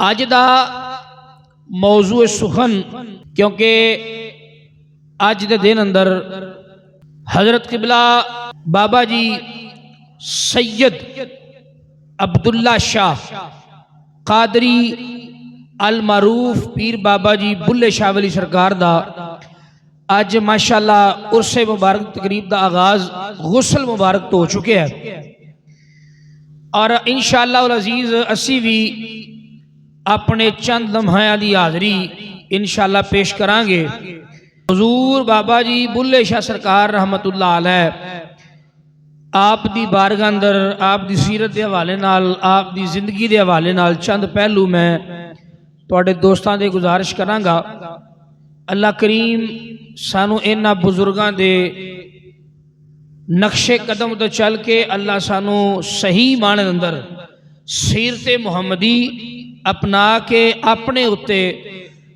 अज दा मौजू सुखन, क्योंकि अज दे दिन अंदर हजरत किबला बाबा जी सैयद अब्दुल्ला शाह कादरी अल मारूफ पीर बाबा जी बुल्ले शाह वली सरकार दा अज माशाअल्लाह उर्से मुबारक तकरीब का आगाज गुसल मुबारक तो हो चुके हैं और इंशाअल्लाह अजीज असी भी अपने चंद लम्हां की हाजरी इंशाअल्लाह पेश करांगे। हुजूर बाबा जी बुल्ले शाह सरकार रहमतुल्लाह अलैह आप दी बारगाह अंदर आप दी सीरत के हवाले नाल आप दी जिंदगी के हवाले नाल चंद पहलू मैं तुहाडे दोस्तां दे गुजारिश करांगा। अल्लाह करीम सानू इन्हां बुजुर्गां दे नक्शे कदम तो चल के अल्लाह सानू सही माने अंदर सीरते मुहम्मदी अपना के अपने उत्ते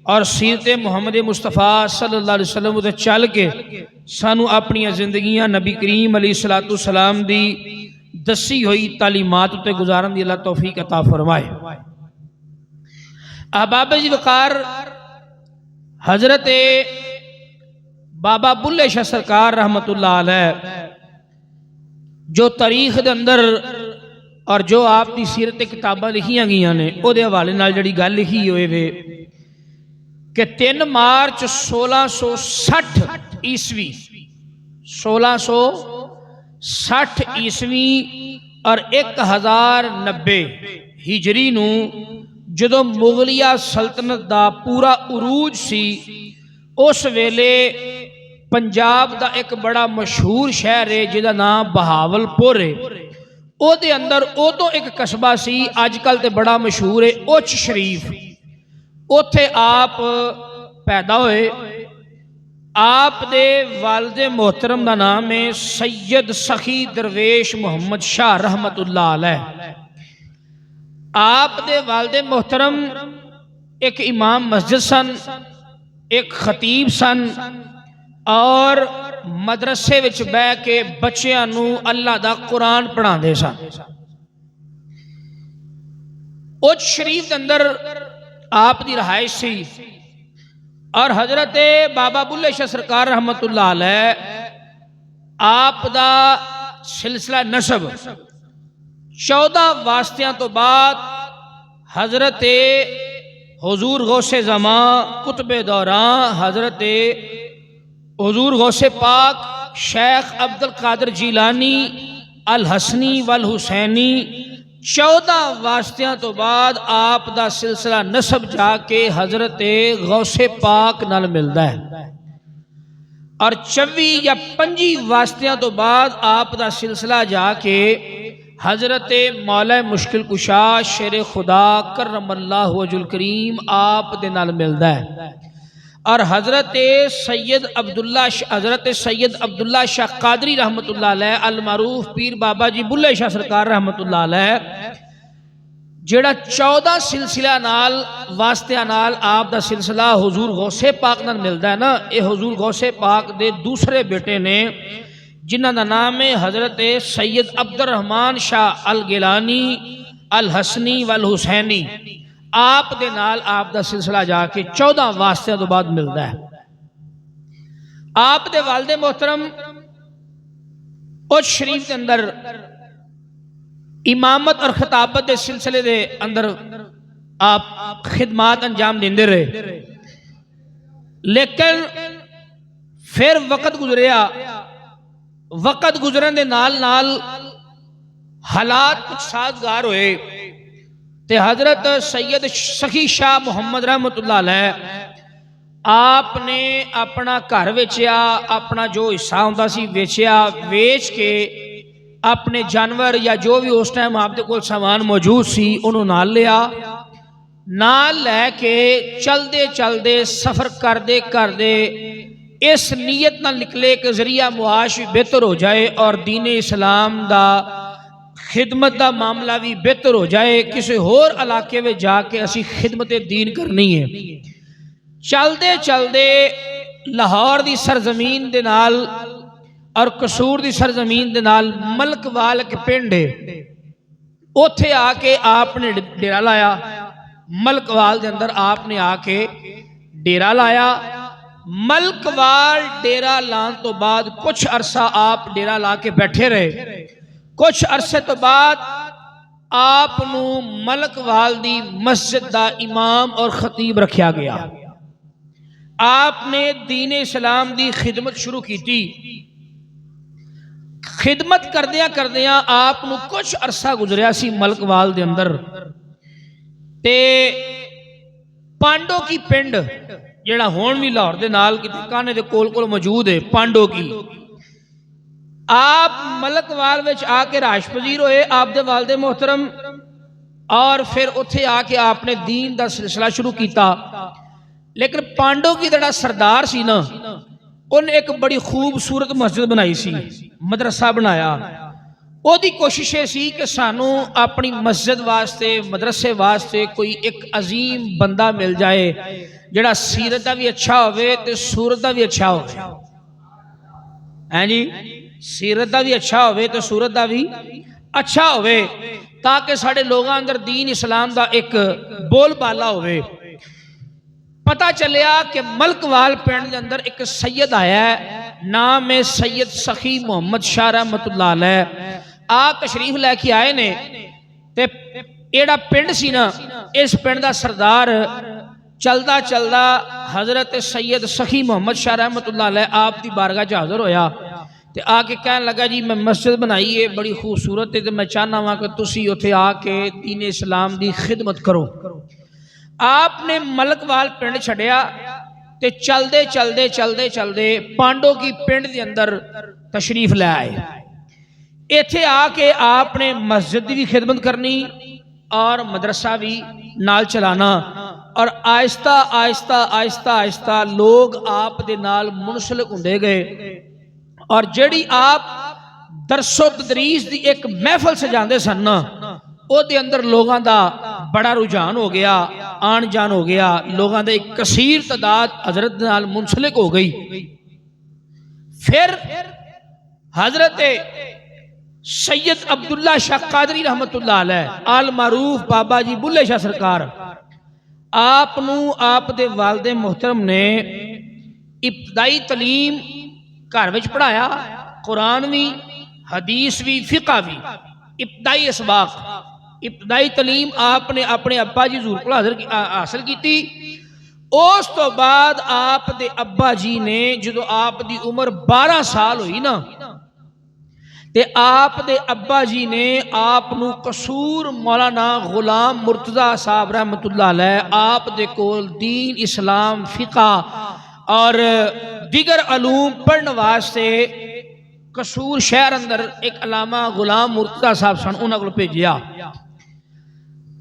और सीरते मुहम्मद मुस्तफ़ा सल्लल्लाहु अलैहि वसल्लम उत्ते चल के सानू अपनी जिंदगियां नबी करीम अलैहिस्सलातु सलाम दी दसी हुई तालीमात उत्ते गुजारन दी अल्लाह तौफीक अता फरमाए। अहबाब जी वकार, हजरत बाबा बुल्ले शाह सरकार रहमतुल्लाह अलैह जो तारीख दे अंदर और जो आप दी सीरत किताबां लिखियां गई ने उहदे हवाले नाल जिहड़ी गल लिखी होए वे कि 3 मार्च 1660 ईस्वी 1660 ईस्वी और 1090 हिजरी नूं जदों मुगलिया सल्तनत दा पूरा उरूज सी उस वेले पंजाब दा एक बड़ा मशहूर शहर है जिहदा नाम बहावलपुर है। ओदे अंदर उदों एक कस्बा सी अजकल तो बड़ा मशहूर है उच शरीफ, उथे आप पैदा होए। आप दे वालिद मोहतरम का नाम है सैयद सखी दरवेश मुहम्मद शाह रहमतुल्लाह अलैह। आप दे वालिद मोहतरम एक इमाम मस्जिद सन, एक खतीब सन और मदरसे विच बह के बच्चियां नू अल्लाह दा कुरान पढ़ाते सन। उच शरीफ के अंदर आप दी रहायश सी और हजरत बाबा बुल्ले शाह सरकार रहमतुल्लाह अलैह आप दा सिलसिला नसब 14 वास्तियां तो बाद हजरत हुजूर गौसे ज़मा कुतबे दौरान हजरत हुजूर गौसे पाक शेख अब्दुल कादिर जिलानी अल हसनी वल हुसैनी 14 वास्तियां तो बाद आप दा सिलसिला नसब जाके हजरत गौसे पाक नाल मिलता है और 24 या 25 वास्तियां तो बाद आप दा सिलसिला जाके हजरत मौला मुश्किल कुशा शेर खुदा करमल्लाहु वजहुल करीम आप दे नाल मिलता है और हजरत सैयद अब्दुल्ला शाह कादरी रहमतुल्लाह अलैह अल मारूफ पीर बाबा जी बुल्ले शाह सरकार रहमतुल्लाह अलैह जेड़ा 14 सिलसिला नाल वास्तिया नाल आप दा सिलसिला हुजूर गौसे पाक नाल मिलता है ना, ये हुजूर गौसे पाक दे दूसरे बेटे ने जिन्हां दा नाम है हजरत सैयद अब्दुर रहमान शाह अल गिलानी अल हसनी वल हुसैनी। आप दे नाल आप दा सिलसिला जाके 14 वास्तियां तो बाद मिलता है। आप दे वालिद मोहतरम उस शरीफ के अंदर इमामत और खिताबत के सिलसिले दे अंदर आप खिदमात अंजाम देंदे रहे, लेकिन फिर वक्त गुजरिया, वक्त गुजरन दे नाल नाल हालात कुछ साजगार होए ते हजरत सैयद सखी शाह मुहम्मद रहमतुल्लाह अलैह आपने अपना घर वेचिया, अपना जो हिस्सा होंदा सी वेचिया, वेच के अपने जानवर या जो भी उस टाइम आपके कोल सामान मौजूद सी उन्होंने नाल लिया, नाल लैके चलते चलते सफर करते करते इस नीयत नाल निकले कि जरिया मुआश भी बेहतर हो जाए और दीन इस्लाम दा खिदमत का मामला भी बेहतर हो जाए, किसी होर इलाके में जाके असी खिदमत दीन करनी है। चलते चलते लाहौर की सरजमीन दे नाल और कसूर की सरजमीन दे नाल मलकवाल के पिंड है, उथे आके आपने डेरा लाया मलकवाल के अंदर आपने आके डेरा लाया। मलकवाल डेरा लाने तो बाद कुछ अरसा आप डेरा ला के बैठे रहे। कुछ अरसे तो बाद आप मलकवाल दी मस्जिद दा इमाम और खतीब रखा गया। आपने दीन इस्लाम दी खिदमत शुरू की थी। खिदमत करदियां करदियां आप कुछ अरसा गुजरिया सी मलकवाल दे अंदर ते पांडो की पिंड जेड़ा हुण भी लाहौर दे नाल काने दे कोल कोल मौजूद है, पांडो की। आप मलकवाल विच आके राश पजीर होए आप दे वालिद मोहतरम, और फिर उत्थे आके आपने दीन दा सिलसिला शुरू किया। लेकिन पांडो की जड़ा सरदार सी ना, उन्हें एक बड़ी खूबसूरत मस्जिद बनाई सी, मदरसा बनाया। ओदी कोशिश सी कि सानू अपनी मस्जिद वास्ते मदरसे वास्ते कोई एक अजीम बंदा मिल जाए जड़ा सीरत का भी अच्छा होवे ते सूरत का भी अच्छा होवे। हैं जी, सीरत का भी अच्छा होवे ते सूरत का भी अच्छा होवे, ताकि साढ़े लोगों अंदर दीन इस्लाम का एक बोलबाला होवे। पता चलिया कि मलकवाल पिंड के अंदर एक सैयद आया है, नाम है सैयद सखी मोहम्मद शाह रहमतुल्लाह अलैह। आप तशरीफ लैके आए ने ते एड़ा पिंड सी ना, इस पिंड का सरदार चलदा चलदा हजरत सैयद सखी मोहम्मद शाह रहमतुल्लाह अलैह आप दी बारगाह च हाजिर होया ते आके कहन लगा जी मैं मस्जिद बनाई है बड़ी खूबसूरत है, तो मैं चाहना वा कि तुसी उत्थे आके दीन इस्लाम दी खिदमत करो। आपने मलकवाल पिंड छड़िया ते चलदे चलदे चलदे चलदे पांडो की पिंड के अंदर तशरीफ ले आए। इत्थे आके आपने मस्जिद की भी खिदमत करनी और मदरसा भी नाल चलाना, और आहिस्ता आहिस्ता आहिस्ता आहिस्ता लोग आप दे नाल मुनसलिक हुंदे गए। और जेड़ी आप दरसो तदरीस दी एक महफल सजांदे सन ना, ओदे अंदर लोगों का बड़ा रुझान हो गया, आन जान हो गया, लोगों का एक कसीर तादाद हजरत नाल मुनसलिक हो गई। फिर हजरत सैयद अब्दुल्ला शाह कादरी रहमतुल्लाह अलैह आल मारूफ बाबा जी बुल्ले शाह सरकार आप दे वालिद मोहतरम ने इब्तदाई तलीम घर विच पढ़ाया, कुरान भी, हदीस भी, फिका भी, इब्तदाई इसबाक इब्तदाई तलीम आपने अपने अब्बा जी हजूर को हासिल की। उस तो बाद आप दे अब्बा जी ने जो आप दी उम्र 12 साल हुई ना, ते आप दे अब्बा जी ने आप कसूर मौलाना गुलाम मुर्तजा साहब रहमतुल्लाह अलैह आप दे कोल दीन इस्लाम फिका और दिगर अलूम पढ़ने वास्ते कसूर शहर अंदर एक अलामा गुलाम मुर्तजा साहब सन, उन्होंने को भेजिया।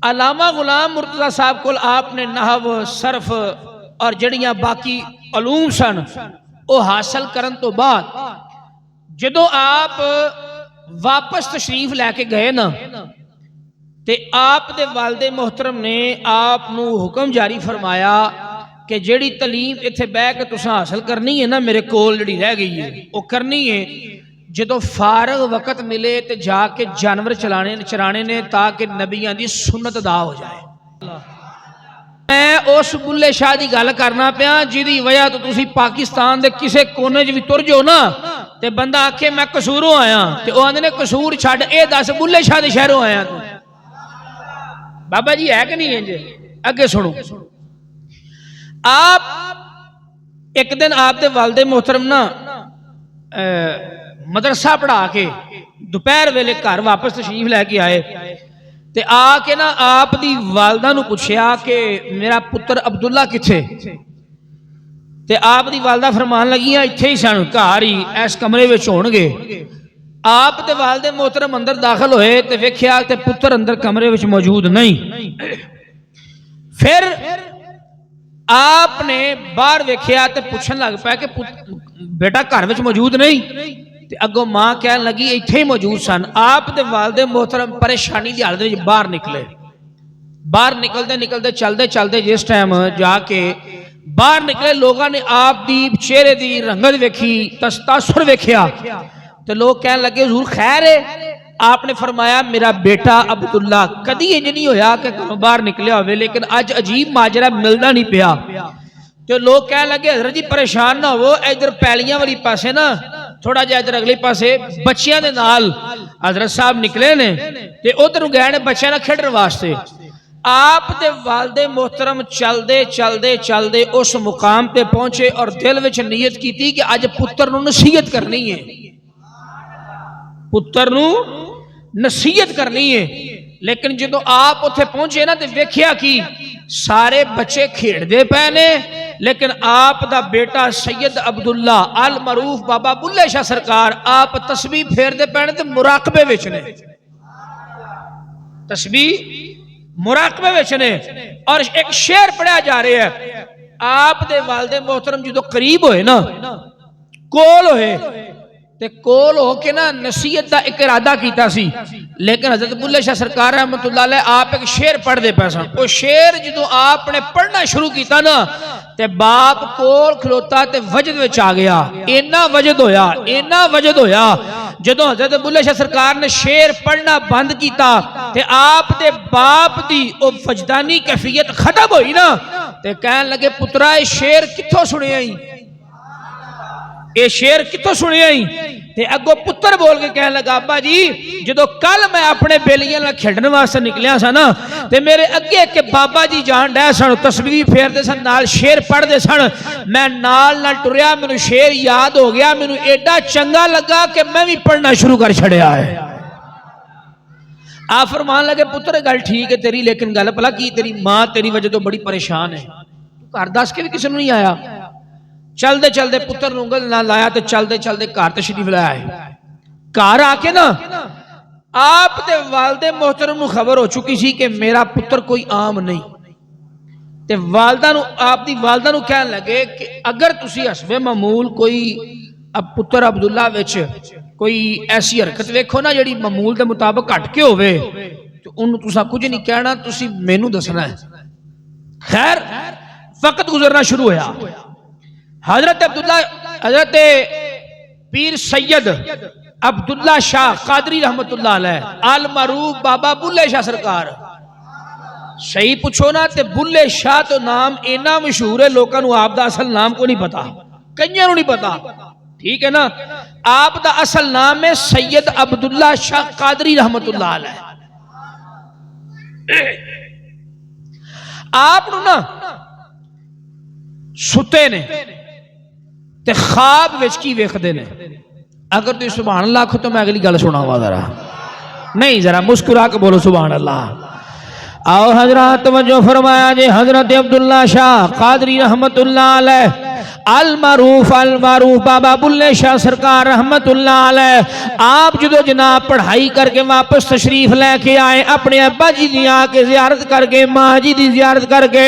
अलामा गुलाम मुर्तजा साहब को आपने नहव सरफ और जड़ियां बाकी अलूम सन वो हासिल करन तो बाद जदों आप वापस तशरीफ लैके गए ना, ते आप दे वालिद मोहतरम ने आप हुक्म जारी फरमाया कि जेड़ी तलीम इत्थे बह के तुसां हासिल करनी है ना, मेरे कोल जिहड़ी रह गई है वो करनी है। जदों फारग वक्त मिले तो जाके जानवर चराने ने, ताकि नबियां दी सुन्नत अदा हो जाए। मैं उस बुल्ले शाह की गल करना पिया जिहदी वजह तो तुसी पाकिस्तान दे किसे कोने च भी तुर जाओ ना, ते बंदा आखे मैं कसूरों आया, ते वो आंदे ने कसूर छड्ड ए दस बुल्ले शाह दे शहरों आया तू। बाबा जी है कि नहीं है जी? अगे सुनो। आप एक दिन आप दे वालिद मोहतरम ना मदरसा पढ़ा के दोपहर वेले घर वापस तशरीफ लैके आए, ते आके ना आप दी वालदा नू पुछया कि मेरा पुत्र अब्दुल्ला किथे, ते आप दी वालदा फरमान लगियां इत्थे ही सन, घर ही इस कमरे विच होणगे। आप दे वालिद मोहतरम अंदर दाखिल होए ते वेख्या ते पुत्र अंदर कमरे विच मौजूद नहीं। फिर आपने बाहर वेख्या ते पुछन लग पाया कि बेटा घर विच मौजूद नहीं, ते अगों मां कहन लगी इत्थे ही मौजूद सन। आप दे वालिद मोहतरम परेशानी की हालत में बाहर निकले। बाहर निकलते निकलते चलते चलते जिस टाइम जाके बाहर निकले, लोगों ने आप दी चेहरे की रंगत वेखी, तासुर वेख्या, तो लोग कहन लगे हुजूर खैर है? आपने फरमाया मेरा बेटा अब्दुल्ला कदी इंज नहीं होया कि घरों बाहर निकलिया होवे, लेकिन अज अजीब माजरा मिलना नहीं पिया। तो लोग कह लगे हजरत जी परेशान ना हो, इधर पैलियां वाली पासे ना थोड़ा जिहा इधर अगले पासे बच्चियां दे नाल हजरत साहब निकले ने ते उधर गए ने बच्चियां नाल खेडण वास्ते। आप दे वालदे मोहतरम चलदे चलदे चलदे उस मुकाम पे पहुंचे और दिल विच नीयत की कि अज पुत्र नूं नसीहत करनी है, पुत्र नूं नसीहत करनी है। लेकिन जो आप उत्थे पहुंचे ना तो वेख्या कि सारे बच्चे खेडदे पे ने, लेकिन आप दा बेटा सैयद अब्दुल्ला अल मरूफ बाबा बुल्ले शाह सरकार आप तस्बीह फेरदे पे ने ते मुराकबे विच ने, तस्बीह मुराकबे विच ने। और एक शेर पढ़िया जा रहा है, आप दे वालदे मोहतरम जो करीब होए ना, कोल होए ते कोल हो के ना नसीहत का एक इरादा किया सी, लेकिन हजरत बुल्ले शाह सरकार रहमतुल्लाह अलैह आप एक शेर पढ़ते पे सन। वो शेर जो आपने पढ़ना शुरू किया ना ते बाप कोल खलोता ते वजद विच आ गया, इन्ना वजद होया, इन्ना वजद होया। जदों हजरत बुल्ले शाह सरकार ने शेर पढ़ना बंद किया ते आप दे बाप दी ओ वजदानी कैफियत खत्म हुई ना, ते कहन लगे पुत्रा ये शेर कित्थों सुनिया ही, ये शेर कितों सुनिया ही। ते अगो पुत्र बोल के कहने लगा अब्बा जी जो कल मैं अपने बेलियां नाल खेडन वास्ते निकलिया सा ना ते मेरे अगे के बाबा जी जान डे सन, तस्बीह फेरदे सन, नाल शेर पढ़दे सन, मैं नाल नाल टुरिया, मैनू शेर याद हो गया, मैनू एडा चंगा लगा कि मैं भी पढ़ना शुरू कर छड़िया है। आप फरमान लगे पुत्र गल ठीक है तेरी, लेकिन गल भला की तेरी मां तेरी वजह तो बड़ी परेशान है, तू घर दस के भी किसी नहीं आया। चलते चलते पुत्र उंगल ना लाया तो चलते चलते घर तशरीफ लाया। घर आके ना आप दे वालदे मोहतरम नूं खबर हो चुकी सी कि मेरा पुत्र कोई आम नहीं, ते वालदा नूं आप दी वालदा नूं कहन लगे कि अगर तुसी हसबे मामूल कोई अब पुत्र अब्दुल्ला विच कोई ऐसी हरकत वेखो ना जिहड़ी मामूल दे मुताबिक घट के होवे तो उन्होंने तुसा कुछ नहीं कहना, तुसी मैनू दसना है। खैर वक्त गुजरना शुरू होया। हजरत अब्दुल्ला हजरत पीर सैयद अब्दुल्ला शाह कादरी रहमतुल्लाह अलैह अल मरूफ बाबा बुल्ले शाह सरकार, सही पूछो ना ते बुल्ले शाह तो नाम इना मशहूर है, लोगों को आप दा असल नाम को नहीं पता, कईयां नहीं पता, ठीक है ना। आप दा असल नाम है सैयद अब्दुल्ला शाह कादरी रहमतुल्लाह अलैह। आप ना सुते ने ते ख्वाब विच की वेखदे ने, अगर तुम सुभान अल्लाह आखो तो मैं अगली गल सुनावा, जरा नहीं जरा मुस्कुरा के बोलो सुभान अल्लाह। आओ हजरत तवज्जो फरमाया जे हजरत अब्दुल्ला शाह कादरी रहमतुल्लाह अलैह अल मारूफ बाबा बुल्ले शाह सरकार रहमतुल्लाह अलैह आप जो जनाब पढ़ाई करके वापस तशरीफ लेके आए, अपने अब्बा जी की आके जियारत करके, माँ जी की जियारत करके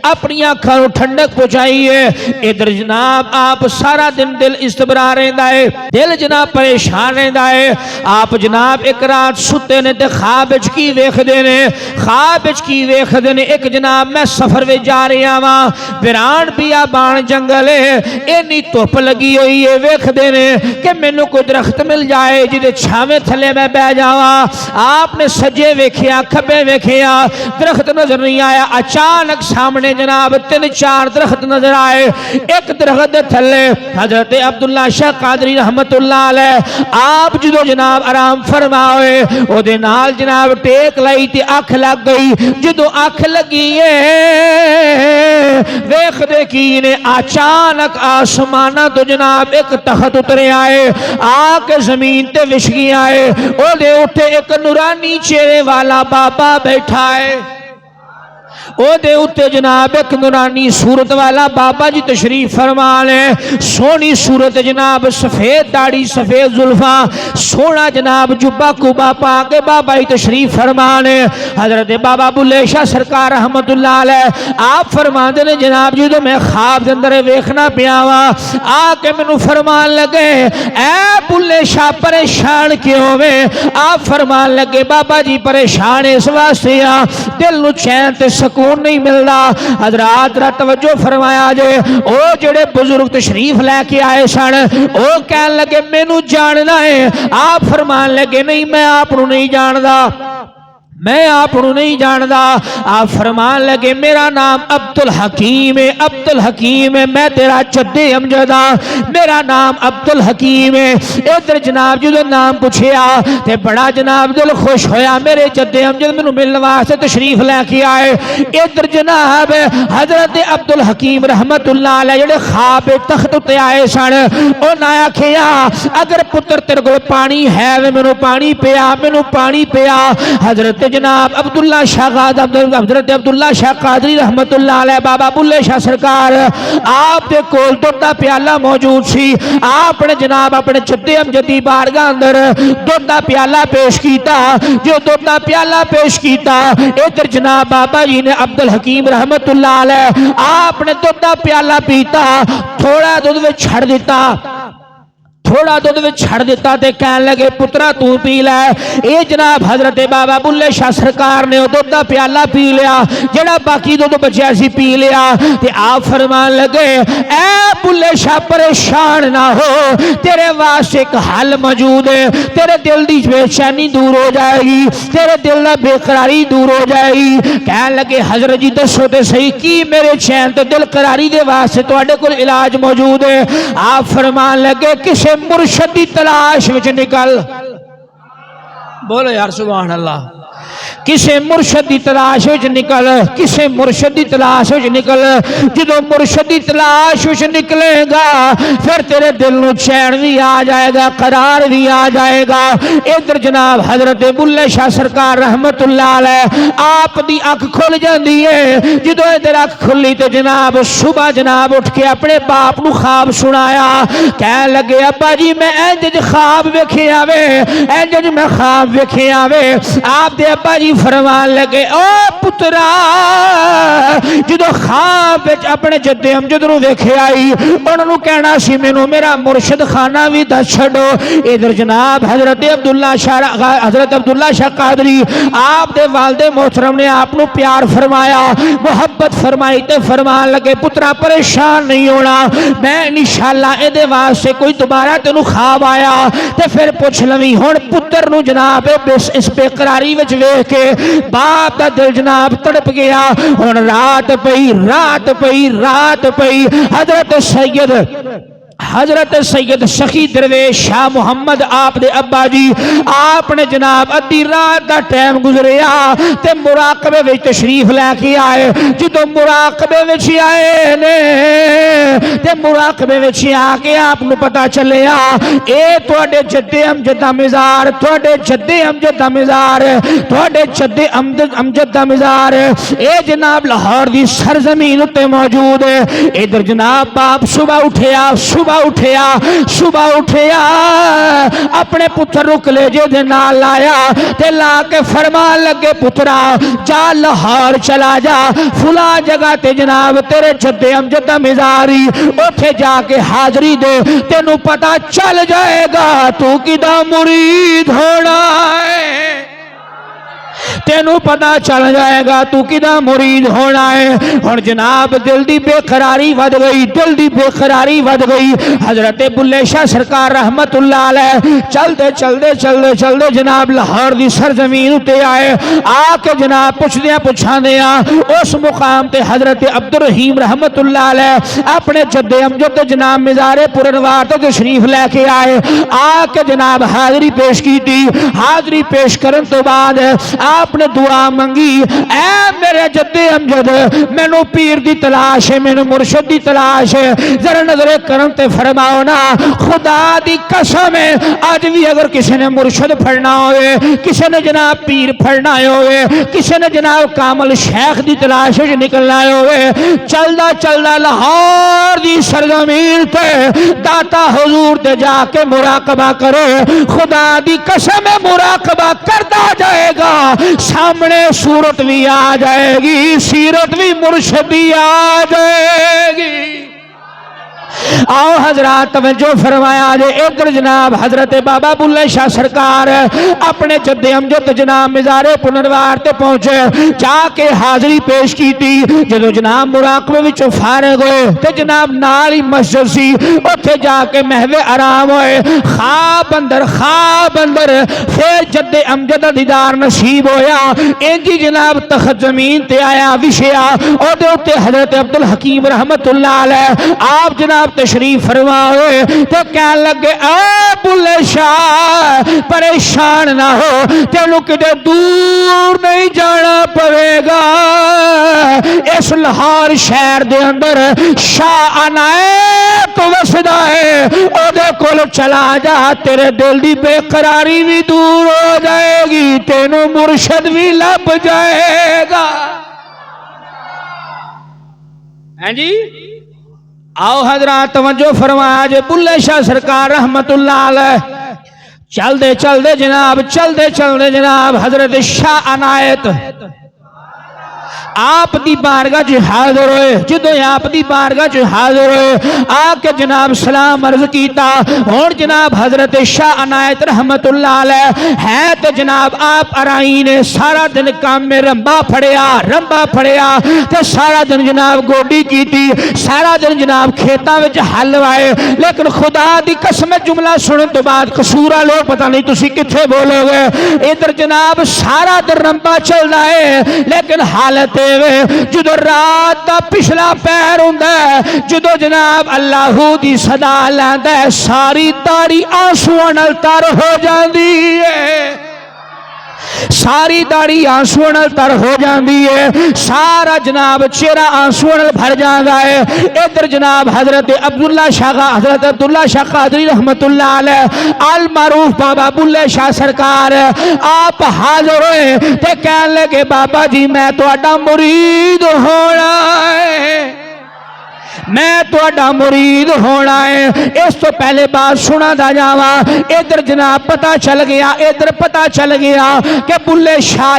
अपनी अखां नूं ठंडक पहुंचाई है। इधर जनाब आप सारा दिन दिल इस्तबरा रहिंदा है, दिल जनाब परेशान रहिंदा है। आप जनाब एक रात सुते ने ते ख्वाब विच की वेखदे ने, ख्वाब विच की वेखदे ने, एक जनाब मैं सफर विच जा रहा वां, बिरान बियाबान जंगल इन्नी धुप लगी हुई है, वेखदे ने कि मैनू कोई दरख्त मिल जाए जिदे छावे थले मैं बह जावा। आपने सजे वेखिया खब्बे वेखिया, दरख्त नजर नहीं आया। अचानक सामने जनाब 3-4 दरख्त नजर आए। एक दरख्त दे थले हजरत अब्दुल्ला शाह कादरी रहमतुल्लाह अलैह आप जो जनाब आराम फरमाए, ओदे नाल जनाब टेक लाई ते अख लग गई। जो अख लगी है वेखदे की ने अचानक आसमाना तो जनाब एक तख्त उतरे आए, आके जमीन ते विछ गया है। ओदे उठे एक नूरानी चेहरे वाला बाबा बैठा है, ओदे उत्ते जनाब एक नूरानी सूरत वाला बाबा जी तशरीफ फरमा ले। सोहनी सूरत जनाब, सफेद दाढ़ी सफेद जुल्फा, सोना जनाब जुब्बा कुबा पा के बाबा जी तशरीफ फरमा ले। हजरत बाबा बुल्ले शाह सरकार रहमतुल्लाह अलैह आप फरमाते ने जनाब जी तो मैं ख्वाब के अंदर वेखना पिया वा, आके मैनू फरमान लगे ऐ बुल्ले शाह परेशान क्यों वे। आप फरमान लगे बाबा जी परेशान इस वास्ते आ दिल नू चैन ते सकून सुकून नहीं मिलता। हजरात रा तवज्जो फरमाया जे ओ जेड़े बुजुर्ग तशरीफ लैके आए सन ओ कह लगे मैनू जानना है। आप फरमान लगे नहीं मैं आपनू नहीं जानदा, मैं आपनू नहीं जानदा। आप फरमान लगे मेरा नाम अब्दुल हकीम है, अब्दुल हकीम है, मैं तेरा जद्दे अमजद हां, मेरा नाम अब्दुल हकीम है। इधर जनाब जो नाम पूछया ते बड़ा जनाब दिल खुश होया, मेरे जद्दे अमजद मैनू मिलने वास्ते तशरीफ लैके आए। इधर जनाब हजरत अब्दुल हकीम रहमतुल्लाह अलैह जेड़े ख्वाब तख्त उत्ते आए सन उन्हें आखिया अगर पुत्र तेरे कोल पानी है वे मैनू पानी पिया, मैनू पानी पिया। हजरत जनाब अब्दुल्ला शाह हजरत अब्दुल्ला शाह कादरी रहमतुल्लाह अलैह बाबा बुल्ले शाह सरकार आप दे कोल दुध दा प्याला मौजूद सी। आपने जनाब अपने जद्दे अमजदी बारगाह अंदर दुध दा प्याला पेश किया। जो दुध दा प्याला पेश किया इधर जनाब बाबा जी ने अब्दुल हकीम रहमतुल्लाह अलैह आपने दुध दा प्याला पीता, थोड़ा दुध में छड़ दिता, थोड़ा दुध में छड़ दिता ते कह लगे पुत्रा तू पी लै। ये जनाब हजरत बाबा बुल्ले शाह सरकार ने दुध का प्याला पी लिया, जड़ा बाकी दुध बचा सी पी लिया। ते आप फरमान लगे ऐ बुल्ले शाह परेशान ना हो, तेरे वास्ते एक हल मौजूद है, तेरे दिल की बेचैनी दूर हो जाएगी, तेरे दिल की बेकरारी दूर हो जाएगी। कह लगे हजरत जी दसो तो सही की मेरे चैन तो दिल करारी दे वास्ते तुहाडे कोल इलाज मौजूद है। आप फरमान लगे किसी मुर्शद की तलाश विच निकल, बोलो यार सुभान अल्लाह, किसे मुर्शद की तलाश विच निकल, किसे मुर्शद की तलाश विच निकल। जो मुर्शद की तलाश विच निकलेगा फिर तेरे दिल में चैन भी आ जाएगा, करार भी आ जाएगा। इधर जनाब हजरत बुल्ले शाह सरकार रहमतुल्लाह अलैह आप दी अख खुल जाती है। जो इधर अख खुली तो जनाब सुबह जनाब उठ के अपने बाप नू ख्वाब सुनाया। कह लगे अब्बा जी मैं इंज ख्वाब वेखे आवे, इंज मैं ख्वाब वेखे आवे। आप दे अब्बा जी फरमान लगे ओ पुत्रा जो ख्वाब अपने जद्दे अमजद नूं वेखे आई उन्होंने कहना सी मैनू मेरा मुर्शद खाना भी दस छड्डो। इधर जनाब हजरत अब्दुल्ला शाह कादरी आप दे वालदे मोहतरम ने आप नूं प्यार फरमाया, मुहब्बत फरमाई ते फरमान लगे पुत्रा परेशान नहीं होना, मैं इंशाअल्लाह इहदे वास्ते कोई दोबारा तेनू ख्वाब आया ते फिर पुछ लवी। हुण पुत्र नूं जनाब इस बेकरारी विच वेख के बाप का दिल जनाब तड़प गया। हुण रात पई, रात पई, रात पई। हजरत सैयद सखी दरवेश शाह मुहम्मद आप दे अब्बा जी आपने जनाब अद्धी रात का टाइम गुजरिया ते मुराकबे विच तशरीफ लैके आए। जो मुराकबे विच आए ने ते मुराकबे विच आके आपनू पता चलिया ए तुहाडे जद्दे अमजद दा मज़ार, तुहाडे जद्दे अमजद दा मज़ार, तुहाडे जद्दे अमजद दा मज़ार ए जनाब लाहौर दी सरजमीन उत्ते मौजूद है। इधर जनाब बाप सुबह उठिया, सुबह उठिया अपने पुत्र रुक ले जे नाल लाया ते ला के फरमान लगे पुत्रा जा लाहौर चला जा, फुला जगह ते जनाब तेरे जद्दे अमजद दा मज़ारी उठे जाके हाजरी दे, तेनू पता चल जाएगा तू किदा मुरीद होना है, तेनू पता चल जाएगा तू किदा मुरीद होना है। और जनाब दिल दी बेकरारी वध गई, दिल दी बेकरारी वध गई। हजरत बुल्ले शाह सरकार रहमतुल्लाह अलैह चलते चलते चलते चलते जनाब लाहौर दी सरजमीन उत्ते आए। आके जनाब पुछदियां पुछांदियां उस मुकाम ते हजरत अब्दुल रहीम रहमतुल्लाह अलैह अपने जद्दे अमजद ते जनाब मज़ारे पुरनवार ते तशरीफ लैके आए। आके जनाब हाजरी पेश की थी। हाजरी पेश करन तो बाद आपने दुआ मंगी ऐ मेरे जद्दे अमजद मैनू पीर दी तलाश है, मैनू मुर्शद दी तलाश है, जरा नजरे करम ते फरमाओ ना खुदा दी कसम है आज भी अगर किसी ने मुर्शद फड़ना होए, किसी ने जनाब पीर फड़ना होए, किसी ने जनाब कामल शेख दी तलाश में निकलना होए, चलदा चलदा लाहौर दी सरजमीन ते दाता हुजूर ते जाके मुराकबा करे। खुदा दी कसम है मुराकबा करता जाएगा, सामने सूरत भी आ जाएगी, सीरत भी मुर्शदी आ जाएगी। आओ हजरात तवज्जो फरमाया जे इधर जनाब हजरत बाबा बुल्ले शाह सरकार अपने जद्दे अमजद जनाब मिजारे पुनर्वार ते पहुंचे, जाके हाजरी पेश की थी। जो जनाब मुराकबे विचों फारिग होए ते जनाब नाल ही मस्जिद सी, उत्थे जाके महवे आराम होए, खाब अंदर फिर जद्दे अमजद दीदार नसीब होया। इंजी जनाब तख्त जमीन ते आया विछया, ओदे उत्ते हजरत अब्दुल हकीम रहमतुल्लाह अलैह आप जनाब तशरीफ फरमाए ते कहन लगे, आ बुल्ले शाह परेशान ना हो, तेनू किते दूर नहीं जाना पवेगा। इस लाहौर शहर दे अंदर शाह अनायत वसदा है, ओदे कोल चला जा, तेरे दिल दी बेकरारी भी दूर हो जाएगी, तेनू मुर्शद भी लब जाएगा। हैं जी, आओ हजरात तवज्जो फरमाया जे बुल्ले शाह सरकार रहमतुल्लाह अलैह चलते चलते जनाब हजरत शाह अनायत आप दी बारगाह च हाजिर होए। जो आप दी बारगाह च हाजिर होए आके जनाब सलाम अर्ज कीता। हुण जनाब हजरत शाह अनायत रहमतुल्लाह अलैह है तो जनाब आप अराई ने सारा दिन काम में रंबा फड़िया ते सारा दिन जनाब गोडी कीती, सारा दिन जनाब खेतों में हल वाए। लेकिन खुदा दी कसम जुमला सुनने तो बाद कसूरा लोग पता नहीं तुसी किथे बोलोगे। इधर जनाब सारा दिन रंबा चलता है, लेकिन हालत जो रात का पिछला पैर होंदा, जो जनाब अल्लाहू दी सदा लैंदा, सारी दाढ़ी आंसुआं नाल तर हो जाती है, सारी दाढ़ी आंसुओं नाल तर हो जाती है, सारा जनाब चेहरा आंसुओं नाल भर जाता है। इधर जनाब हजरत अब्दुल्ला शाह कादरी रहमतुल्लाह अलैह अल मारूफ बाबा बुल्ले शाह सरकार आप हाजिर होए ते कहने लगे, बाबा जी मैं तुहाडा मुरीद होना है, मैं तुहाडा मुरीद होना है। इस तो पहले बात सुना दा जावा। इधर जनाब पता चल गया कि बुल्ले शाह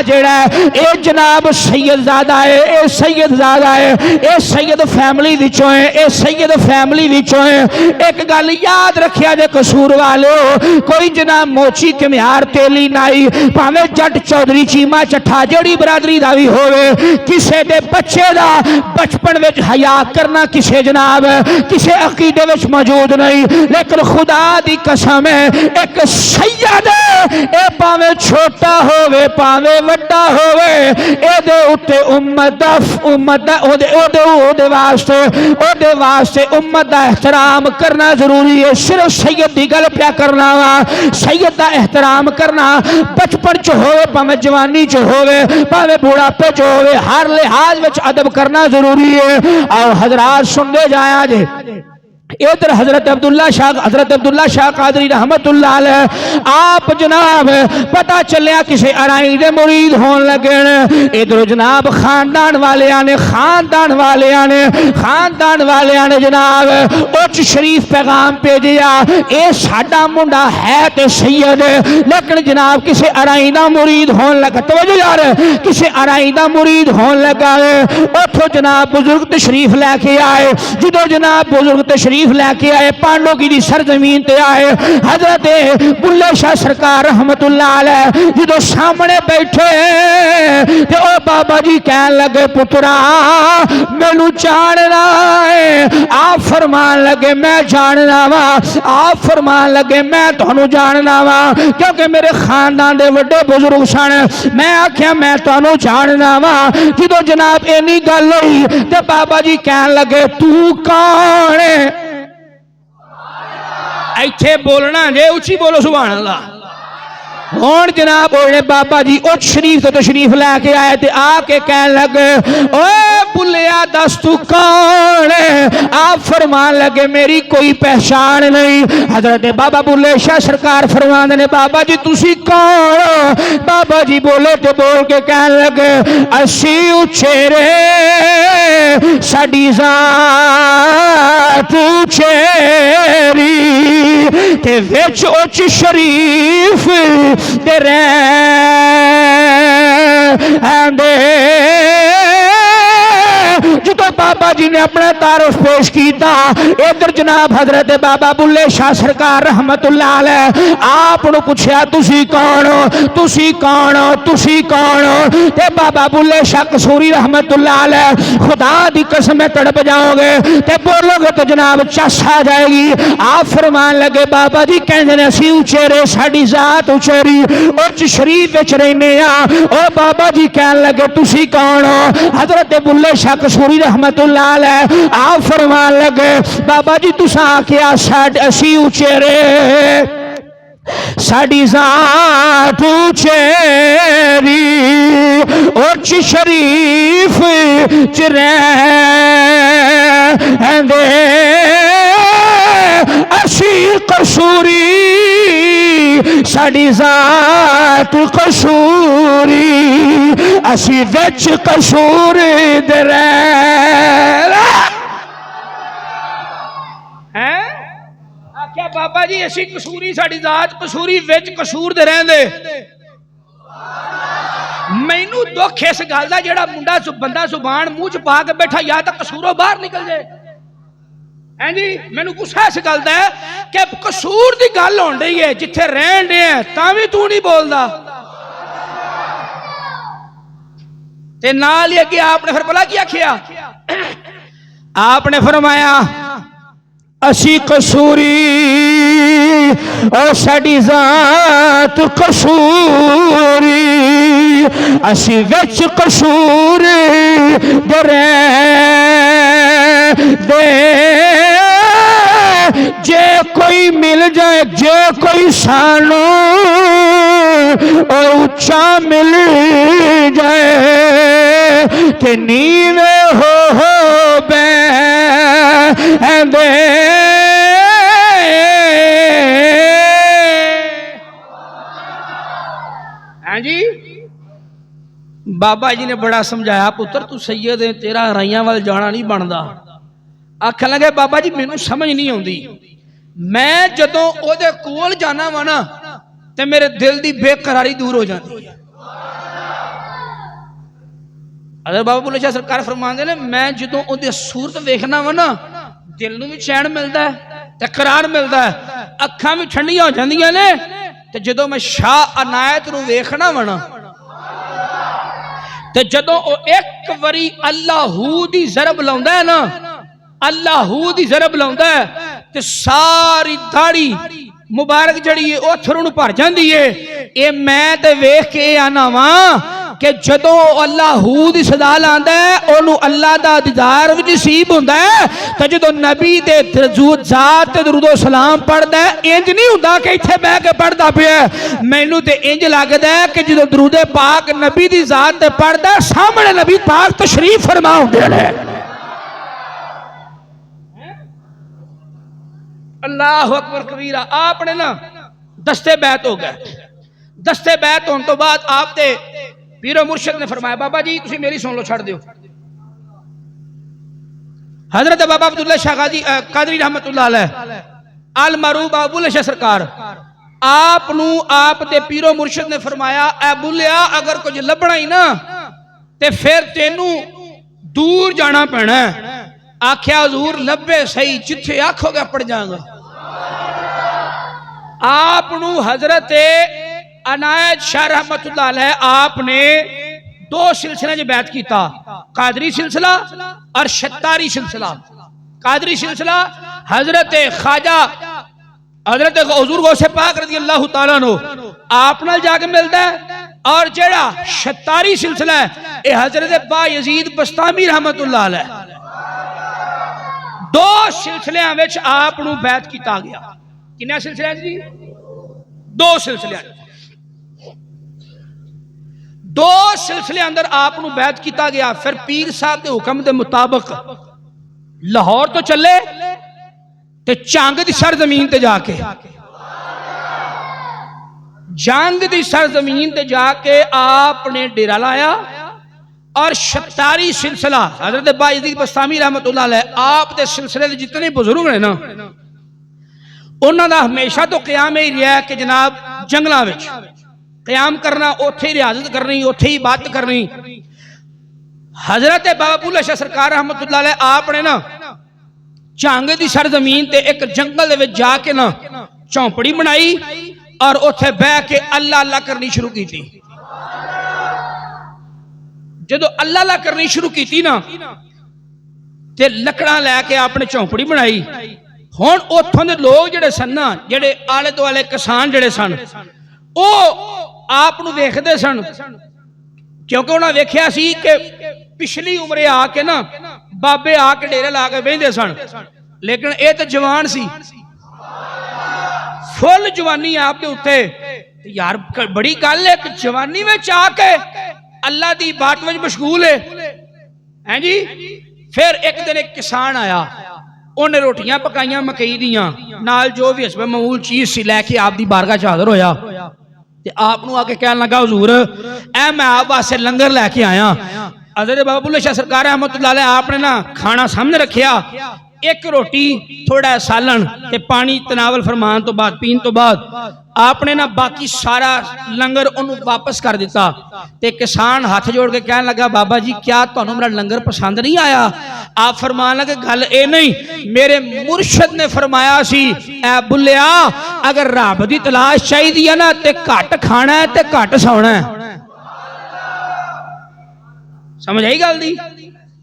जेड़ा ये जनाब सैयदजादा है, ये सैयदजादा है, ये सैयद फैमिली विचों है, ये सैयद फैमिली विचों है। एक गल याद रखिया जे कसूर वाले हो, कोई जनाब मोची घमियार तेली नाई भावे जट चौधरी चीमा चट्ठा जड़ी बरादरी का भी होवे, किसी के बच्चे का बचपन विच हया करना किसे जनाब किसे अकीदे विच मौजूद नहीं। लेकिन खुदा दी कसम है एक सैयद ए भावे छोटा होवे भावे वड्डा होवे, एदे उत्ते उम्मत ओदे वास्ते उम्मत दा एहतराम करना जरूरी है। सिर्फ सैयद दी गल प्या करना वा, सैयद दा एहतराम करना बचपन च होवे भावे जवानी च होवे भावे बुढ़ापे च होवे, हर लिहाज विच अदब करना जरूरी है। और हजरात सुनते जाया जे इधर हजरत अब्दुल्ला शाह कादरी रहमतुल्लाह अलैह आप जनाब पता चलिया किसी अराई दे मुरीद होने लगे। इधर जनाब खानदान वाले ने जनाब उच्च शरीफ पैगाम भेजिया, ये साडा मुंडा है ते सैयद, लेकिन जनाब किसी अराई दा मुरीद होने लगा। तवज्जो यार, किसी अराई दा मुरीद होने लगा। उठो जनाब बुजुर्ग तशरीफ लैके आए। जो जनाब बुजुर्ग तशरीफ लैके आए पांडोगी दी सरजमीन ते आए, हजरत बुल्ले शाह सरकार रहमतुल्लाह अलैह जो सामने बैठे ते ओ बाबा जी कहन लगे, पुत्रा मैनू जानना है। आप फरमान लगे मैं जानना वा, आप फरमान लगे मैं तुहानू जानना वा, क्योंकि मेरे खानदान दे वड्डे बुजुर्ग सन। मैं आख्या मैं तुहानू जानना वा। जो जनाब इन्नी गल हुई ते बाबा जी कहन लगे, तू कौन है? इत्थे बोलना जे, उच्ची बोलो सुभान अल्लाह। हुण जनाब बोले बाबा जी उच्च शरीफ तो तशरीफ लैके आए ते आके कहन लगे, ओए बुल्लिया दस तू कौन है? आप फरमान लगे मेरी कोई पहचान नहीं। हजरत बाबा बुल्ले शाह सरकार फरमाते ने, बाबा जी तुसी कौन हो? बाबा जी बोले तो बोल के कहन लगे, असी उचेरे साडी जात उचेरी ते विच उच्च शरीफ दे रहंदे। जो बाबा जी ने अपना तारुफ पेश किया। इधर जनाब हजरत बाबा बुल्ले शाह सरकार रहमतुल्लाह अलैह आप पूछया तुसी कौन हो, तुसी कौन हो, तुसी कौन हो? ते बाबा बुल्ले शाह कसूरी रहमतुल्लाह अलैह खुदा दी कसम तड़प जाओगे ते बोलोगे तो जनाब चस आ जाएगी। आप फरमान लगे बाबा जी कहते ने असी उचेरे साडी जात उचेरी उच्च शरीफ विच रहने आ। ओ बाबा जी कह लगे तुसी कौन हो? हजरत बुल्ले शाह कसूरी रहमतुल्लाह अलैह आप फरमान लगे बाबा जी तुसा आखिया असी उचेरे साडी जात उचेरी उच्च शरीफ च रहंदे असी कसूरी साडी जात कसूरी असी विच कसूर दे हैं। आख्या बाबा जी असी कसूरी साडी जात कसूरी विच कसूर दे रहंदे। मैनू दुख इस गल दा जेड़ा मुंडा बंदा जुबान मुंह च पा के बैठा या तो कसूरों बाहर निकल जाए हैं जी। मैनू गुस्सा इस गल दा कि कसूर दी गल होण रही है जिथे रहन दे तां भी तू नहीं बोलदा। ते नाल ही अगे आपने फिर भला की आखिया? आपने फरमाया असी कसूरी और साडी जात कसूरी असी विच कसूर दे जे कोई मिल जाए जे कोई सानू ऊंचा मिल जाए ते नीवे हो दे। हाँ जी बाबा जी ने बड़ा समझाया पुत्र तू सैयद है तेरा राइयां वाल जाना नहीं बनता। आखन लगे बाबा जी मैनू समझ नहीं आती मैं जदों ओदे कोल जाना वा ना ते मेरे दिल की बेकरारी दूर हो जाती है। अगर बाबा बुल्ले शाह सरकार फरमाते ने मैं जदों ओदी सूरत वेखना वा ना दिल नूं भी चैन मिलता है ते करार मिलता है अखां भी ठंडियां हो जांदियां ने। ते जदों मैं शाह अनायत नूं वेखना वा ना ते जदों ओ एक वारी अल्लाहू दी ज़रब लाउंदा है ना अल्लाहू दी ज़रब लाउंदा है ते सारी दाढ़ी मुबारक जड़ी है अथरू नूं भर जांदी है। ये मैं ते वेख के आना वा कि जदों अल्लाहू दी सदा लांदा है ओनू अल्लाह दा दीदार भी नसीब हुंदा है ते जदों नबी दे जात ते दरूदो सलाम पढ़दा है इंज नहीं हुंदा कि इत्थे बैठ के पढ़दा पिया। मैनू ते इंज लगदा है कि जदों दरूदे पाक नबी दी जात ते पढ़दा है सामने नबी पाक तशरीफ फरमा हुंदे ने। अल्लाह अकबर कबीरा। आपने ना दस्ते बैत हो गए। दस्ते बैत होने तो बाद आपने पीरो मुर्शिद ने फरमाया बाबा जी तुसी मेरी सुन लो छड़ दियो। हजरत बाबा अब्दुल्ला शाह कादरी रहमतुल्लाह अलैह अल मरूब बाबा बुल्ले शाह सरकार आप दे पीरो मुर्शिद ने फरमाया ऐ बुल्लिया अगर कुछ लभना ही ना ते फिर तेनू दूर जाना पैना। आख्या हजूर लभे सही जिथे आखोगे पड़ जाऊंगा। आपनू हजरत अनायत शाह रहमतुल्लाह अलैह आपने दो सिलसिले च बैत किया कादरी सिलसिला और शतारी सिलसिला। कादरी सिलसिला हजरत ख्वाजा हजरत हुजूर गौसे पाक रज़ी अल्लाह तआला अन्हु आप नाल जाके मिलता है और जेड़ा शतारी सिलसिला है ये हजरत बायजीद बस्तामी रहमतुल्लाह अलैह दो सिलसिलियां विच आप नूं बैत किया गया। किन्ने सिलसिले जी? दो सिलसिले। दो सिलसिले अंदर आप नूं बैत किया गया। फिर पीर साहब के हुक्म के मुताबिक लाहौर तो चले ते जंग की सरजमीन ते जाके जंग की सरजमीन ते जाके आपने डेरा लाया और शतारी सिलसिला हजरत बायजीद बस्तामी रहमतुल्लाह अलैह आप दे सिलसिले दे जितने बुजुर्ग ने ना उन्हां दा हमेशा तो क़याम ही रहा कि जनाब जंगलों में क़याम करना, उत्थे रियाजत करनी, उत्थे इबादत करनी। हजरत बाबा बुल्ले शाह सरकार रहमतुल्लाह अलैह आपने ना झांगे की सरजमीन ते एक जंगल दे विच जाके ना झोंपड़ी बनाई और उत्थे बह के अल्लाह अल्लाह करनी शुरू की थी। जदों अल्लाह अल्लाह करनी शुरू की ना ते लकड़ा लैके आपने झोंपड़ी बनाई। हुण उत्थों दे लोग जिहड़े सन ना, जिहड़े आले दुआले किसान जिहड़े सन, वो आप नूं देखदे सन, क्योंकि उन्हें वेख्या सी कि पिछली उम्रे आके ना बाबे आके डेरे ला के बहिंदे सन, लेकिन ये तो जवान सी, फुल जवानी आपके उत्ते। यार बड़ी गल है कि जवानी में आके अल्लाह की बात में मशगूल है जी। फिर एक दिन एक किसान आया, उन्हें रोटियां पकाइया मकई दियां नाल जो भी हसब मामूल चीज सी लैके आप दी बारगाह च हाज़र होया ते आप नूं आके कहन लगा हुजूर ऐ मैं आप वास्ते लंगर लैके आया। हज़रत बाबा बुल्ले शाह सरकार रहमतुल्लाह अलैह आपने ना खाना सामने रखिया, एक रोटी थोड़ा सालन ते पानी तनावल फरमान तो बाद पीन तो बाद आपने ना बाकी सारा लंगर उन्होंने वापस कर दिता। ते किसान हाथ जोड़ के कहने लगा बाबा जी क्या तुहानू मेरा लंगर पसंद नहीं आया? आप फरमान लगे गल ए नहीं, मेरे मुर्शद ने फरमाया सी ऐ बुल्लिया अगर रब दी तलाश चाहिए ना ते घट खाना है ते घट सोना है। समझ आई गल दी?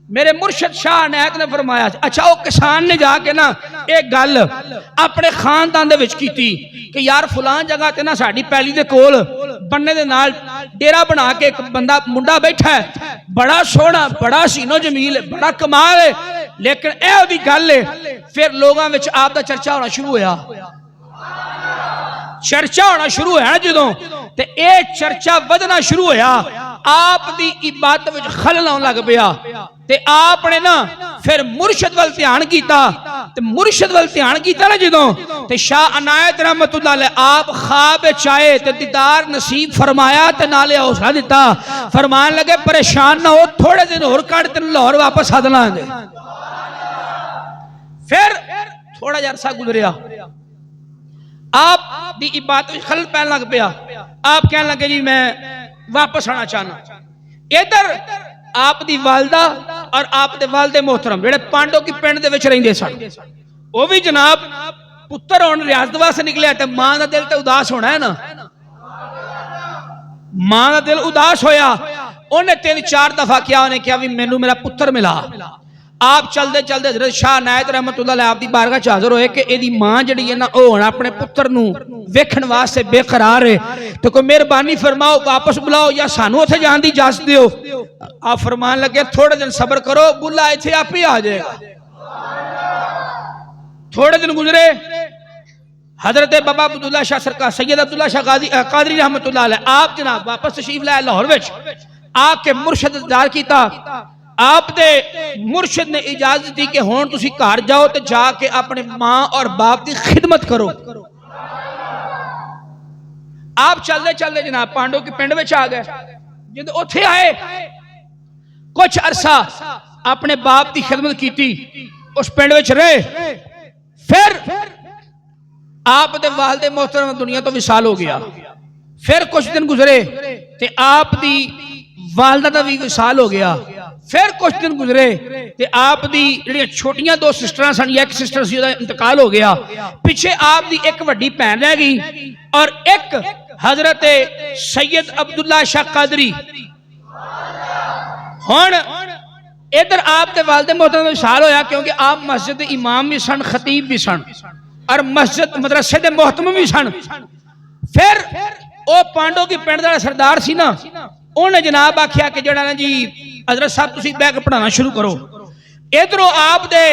मेरे मुर्शद शाह नायक ने फरमाया। अच्छा वो किसान ने जाके ना एक गल अपने खानदान दे विच कीती कि यार फलान जगह ते ना साडी पैली दे कोल बन्ने दे नाल डेरा बना के एक बंदा मुंडा बैठा है, बड़ा सोहना बड़ा सीनो जमील है, बड़ा कमाल है, लेकिन ए ओदी गल है। फिर लोगों विच आप दा चर्चा होना शुरू होया, चर्चा होना शुरू होया जदों ते ए चर्चा वधना शुरू होया, आप दी इबादत विच खलल आउण लग पिया ते आपने ना फिर मुर्शद वल ध्यान कीता ते मुर्शद वल ध्यान कीता ना जदों ते शाह अनायत रहमतुल्लाह अलैह आप ख्वाब विच आए ते दीदार नसीब फरमाया ते नाले हौसला दिता। फरमान लगे परेशान ना हो, थोड़े दिन होर कट ते लाहौर वापस सद लांगे। फिर थोड़ा जिहा अरसा गुजरिया, आप दी इबादत विच खलल पैन लग पिया। आप कहने लगे जी मैं वापस आना चाहना। इधर आप दी वालदा और आप दे वालदे मोहतरम जेड़े पांडो की पिंड दे विच रहिंदे सन, वो भी जनाब पुत्र हुण रियासत वास्ते निकलिया ते मां दा दिल ते उदास होना है ना, मां दा दिल उदास होया। उन्हें 3-4 दफा किया, उन्हें कहा भी मैनू मेरा पुत्र मिला। आप चलते चलते हज़रत शाह नायत रहमतुल्लाह अलैह आप दी बारगाह च हाज़र होए कि एदी मां जिहड़ी है ना ओ हुण अपने पुत्र नूं वेखण वास्ते बेकरार है, तो कोई मेहरबानी फरमाओ वापस बुलाओ या सानू उत्थे जाण दी इजाजत दिओ। आप फरमान लगे थोड़े दिन सब्र करो, बुल्ला इत्थे आप ही आ जाएगा। थोड़े दिन गुजरे, हजरत बाबा अब्दुल्ला शाह सरकार सैयद अब्दुल्ला शाह कादरी रहमतुल्लाह अलैह आप जनाब वापस तशरीफ लाए लाहौर विच, आके मुर्शद दीदार कीता। आप दे मुर्शद ने इजाजत दी कि हुण तुसीं घर जाओ ते जाके अपने मां और बाप की खिदमत करो। आप चलते चलते जनाब पांडो की पिंड विच आ गए। जब उत्थे आए कुछ अरसा अपने बाप की खिदमत की, उस पिंड विच रहे। फिर आप दे वालिद मोहतरम दुनिया तो विसाल हो गया। फिर कुछ दिन गुजरे ते आप दी वालदा दा भी विसाल हो गया। फिर कुछ दिन गुजरे ते आप दी जिहड़ियां छोटियां 2 सिस्टर सन, एक सिस्टर सी दा इंतकाल हो गया। पिछे आप दी एक वड्डी भैन रह गई और एक हजरत सैयद अब्दुल्ला शाह कादरी। हुण इधर आप दे वालिद मोहतरम विसाल होया, क्योंकि आप मस्जिद दे इमाम भी सन, खतीब भी सन और मस्जिद मदरसे दे मोहतम भी सन। फिर वो पांडो की पिंड दा सरदार सी ना, उन्हें जनाब आख्या कि जड़ा ना जी हजरत साहब तुसीं बैठ के पढ़ाना शुरू करो। इधरों आप दे